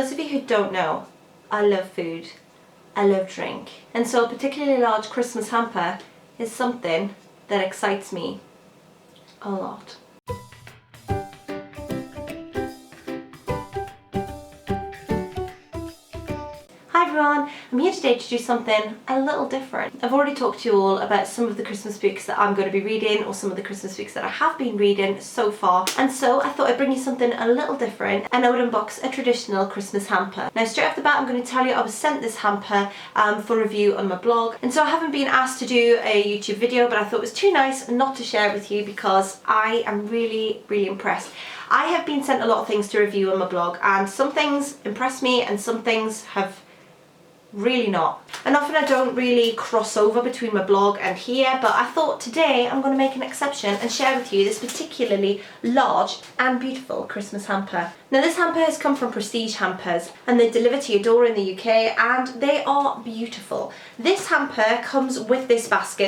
Those of you who don't know, I love food, I love drink, and so a particularly large Christmas hamper is something that excites me a lot. Hi everyone, I'm here today to do something a little different. I've already talked to you all about some of the Christmas books that I'm going to be reading, or some of the Christmas books that I have been reading so far, and so I thought I'd bring you something a little different, and I would unbox a traditional Christmas hamper. Now straight off the bat I'm going to tell you I was sent this hamper for review on my blog, and so I haven't been asked to do a YouTube video, but I thought it was too nice not to share with you because I am really impressed. I have been sent a lot of things to review on my blog, and some things impress me and some things have really not. And often I don't really cross over between my blog and here, but I thought today I'm going to make an exception and share with you this particularly large and beautiful Christmas hamper. Now this hamper has come from Prestige Hampers, and they deliver to your door in the UK, and they are beautiful. This hamper comes with this basket.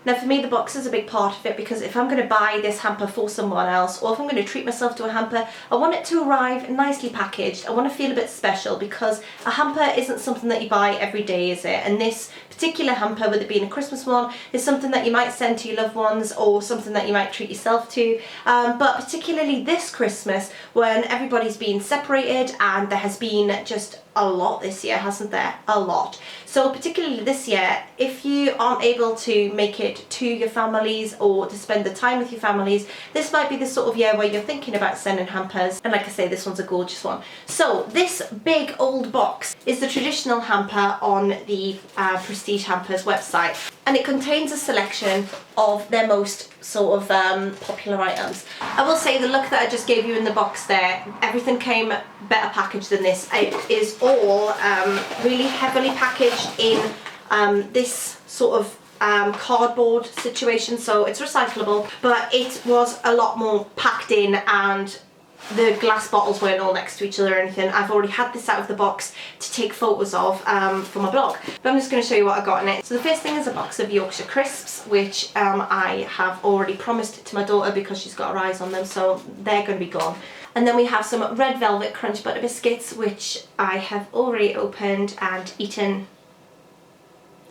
Now for me the box is a big part of it, because if I'm going to buy this hamper for someone else, or if I'm going to treat myself to a hamper, I want it to arrive nicely packaged. I want to feel a bit special, because a hamper isn't something that you buy every day, is it? And this particular hamper, with it being a Christmas one, is something that you might send to your loved ones, or something that you might treat yourself to. But particularly this Christmas, when everybody's been separated and there has been just a lot this year, hasn't there? A lot. So particularly this year, if you aren't able to make it to your families or to spend the time with your families, this might be the sort of year where you're thinking about sending hampers. And like I say, this one's a gorgeous one. So this big old box is the traditional hamper on the Prestige Hampers website, and it contains a selection of their most sort of popular items. I will say the look that I just gave you in the box there, everything came better packaged than this. It is all really heavily packaged in this sort of cardboard situation, so it's recyclable, but it was a lot more packed in, and the glass bottles weren't all next to each other or anything. I've already had this out of the box to take photos of for my blog, but I'm just going to show you what I got in it. So the first thing is a box of Yorkshire crisps, which I have already promised to my daughter because she's got her eyes on them, so they're going to be gone. And then we have some red velvet crunch butter biscuits, which I have already opened and eaten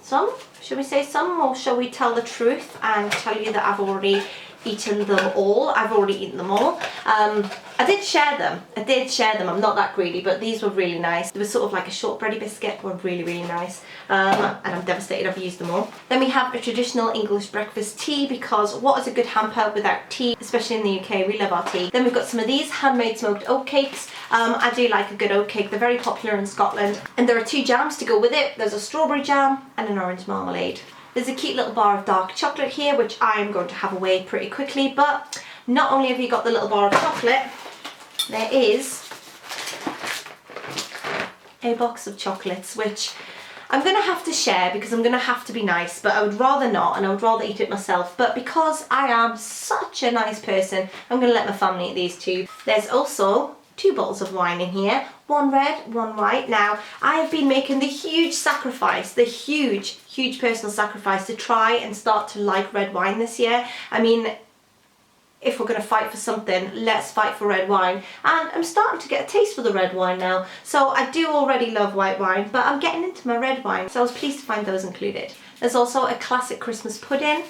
some. Should we say some, or shall we tell the truth and tell you that I've already eaten them all? I've already eaten them all. I did share them. I'm not that greedy, but these were really nice. They were sort of like a shortbready biscuit, were really nice. And I'm devastated I've used them all. Then we have a traditional English breakfast tea, because what is a good hamper without tea, especially in the UK? We love our tea. Then we've got some of these handmade smoked oat cakes. I do like a good oat cake. They're very popular in Scotland. And there are two jams to go with it. There's a strawberry jam and an orange marmalade. There's a cute little bar of dark chocolate here, which I am going to have away pretty quickly, but not only have you got the little bar of chocolate, there is a box of chocolates, which I'm going to have to share because I'm going to have to be nice, but I would rather not, and I would rather eat it myself. But because I am such a nice person, I'm going to let my family eat these too. There's also 2 bottles of wine in here, one red, one white. Now, I have been making the huge sacrifice, the huge personal sacrifice to try and start to like red wine this year. I mean, if we're going to fight for something, let's fight for red wine. And I'm starting to get a taste for the red wine now. So I do already love white wine, but I'm getting into my red wine. So I was pleased to find those included. There's also a classic Christmas pudding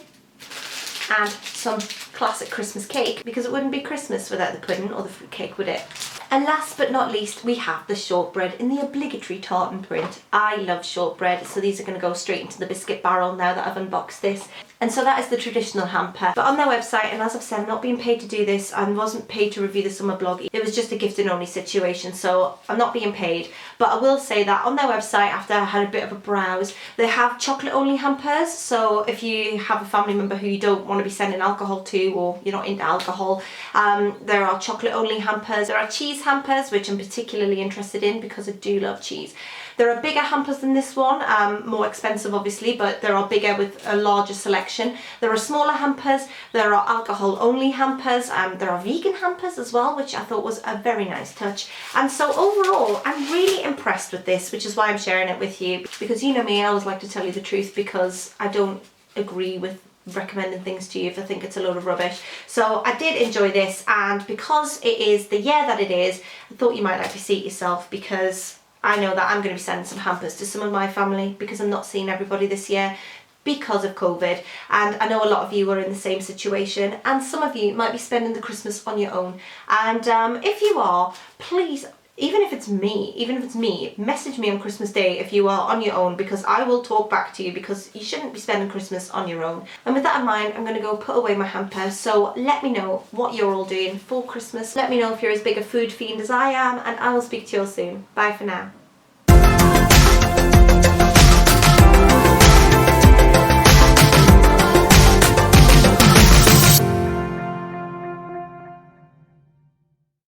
and some classic Christmas cake, because it wouldn't be Christmas without the pudding or the fruit cake, would it? And last but not least, we have the shortbread in the obligatory tartan print. I love shortbread, so these are going to go straight into the biscuit barrel now that I've unboxed this. And so that is the traditional hamper. But on their website, and as I've said, I'm not being paid to do this, I wasn't paid to review this on my blog. It was just a gift and only situation, so I'm not being paid. But I will say that on their website, after I had a bit of a browse, they have chocolate only hampers. So if you have a family member who you don't want to be sending alcohol to, or you're not into alcohol, there are chocolate only hampers. There are cheese hampers, which I'm particularly interested in because I do love cheese. There are bigger hampers than this one, more expensive obviously, but there are bigger with a larger selection. There are smaller hampers, there are alcohol only hampers, there are vegan hampers as well, which I thought was a very nice touch. And so overall, I'm really impressed with this, which is why I'm sharing it with you, because you know me, I always like to tell you the truth because I don't agree with recommending things to you if I think it's a load of rubbish. So I did enjoy this, and because it is the year that it is, I thought you might like to see it yourself, because I know that I'm going to be sending some hampers to some of my family because I'm not seeing everybody this year because of COVID, and I know a lot of you are in the same situation, and some of you might be spending the Christmas on your own. And if you are, please, even if it's me, message me on Christmas Day if you are on your own, because I will talk back to you, because you shouldn't be spending Christmas on your own. And with that in mind, I'm going to go put away my hamper. So let me know what you're all doing for Christmas. Let me know if you're as big a food fiend as I am, and I will speak to you all soon. Bye for now.